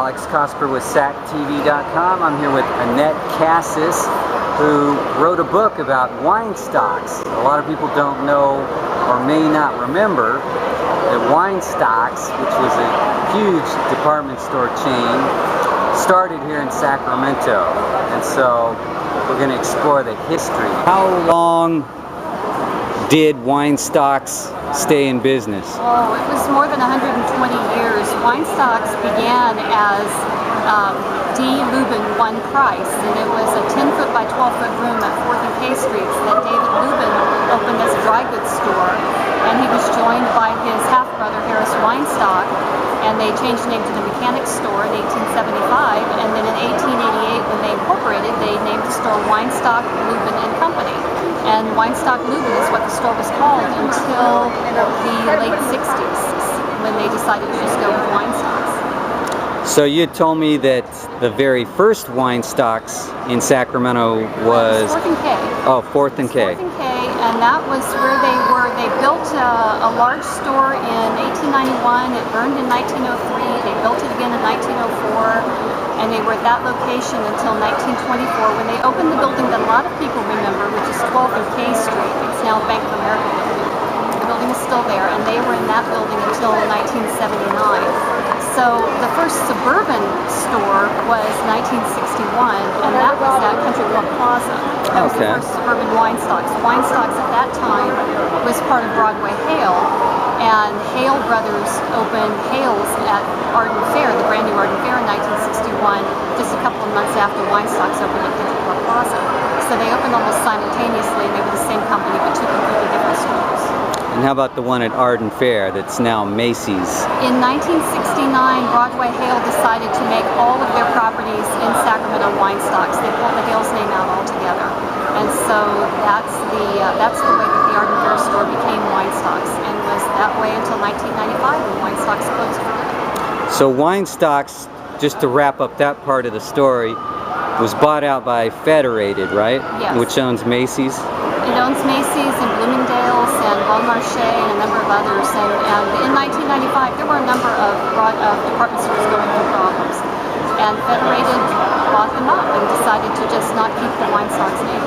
Alex Cosper with SacTV.com. I'm here with Annette Kassis, who wrote a book about Weinstocks. A lot of people don't know or may not remember that Weinstocks, which was a huge department store chain, started here in Sacramento. And so we're going to explore the history. How long did Weinstocks stay in business? Oh, it was more than 120 years. Weinstocks began as D. Lubin One Price, and it was a 10-foot by 12-foot room at 4th and K Streets that David Lubin opened as a dry goods store, and he was joined by his half-brother Harris Weinstock, and they changed the name to the Mechanics Store in 1875, and then in 1888 when they incorporated, they named the store Weinstock, Lubin and Company. And Weinstock Lubin is what the store was called until the late 60s, when they decided to just go with Weinstocks. So you told me that the very first Weinstocks in Sacramento was 4th and K. Oh, 4th and K. 4th and K, and that was where they were. They built a large store in 1891. It burned in 1903. They built it again in 1904, and they were at that location until 1924 when they opened the building that a lot of people remember, which is 12th and K Street. It's now Bank of America building. The building is still there, and they were in that building until 1979. So the first suburban store was 1961, and that was at Country Club Plaza. That was the first suburban Weinstocks. Weinstocks at that time was part of Broadway Hale, and Hale Brothers opened Hale's at Arden Fair, the brand new Arden Fair in 1961, just a couple of months after Weinstocks opened at Country Club Plaza. So they opened almost simultaneously, and they were the same company, but two completely different stores. And how about the one at Arden Fair that's now Macy's? In 1969, Broadway Hale decided to make all of their properties in Sacramento Weinstocks. They pulled the Hale's name out altogether. And so that's the way that the Arden Fair store became Weinstocks, and was that way until 1995 when Weinstocks closed for good. So Weinstocks, just to wrap up that part of the story, was bought out by Federated, right? Yes. Which owns Macy's? It owns Macy's and Bloomingdale's and Bon Marché and a number of others. And in 1995, there were a number of department stores going through problems. And Federated bought them up and decided to just not keep the Weinstocks name.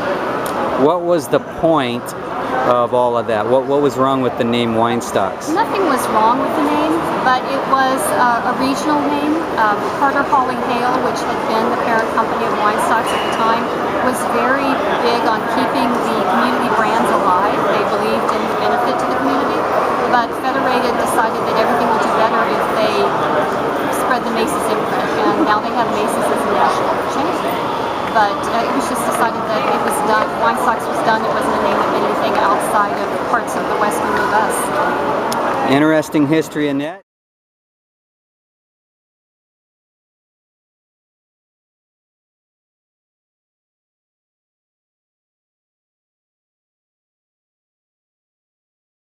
What was the point of all of that? What was wrong with the name Weinstocks? Nothing was wrong with the name, but it was a regional name. Carter Hawley Hale, which had been the parent company of Weinstocks at the time, was very big on keeping the community brands alive. They believed in the benefit to the community, but Federated decided that everything would do better if they spread the Macy's imprint, and now they have Macy's as a national chain. But it was just decided that it was done, Weinstocks was done, it wasn't a name that meant anything outside of parts of the western U.S. Interesting history, Annette.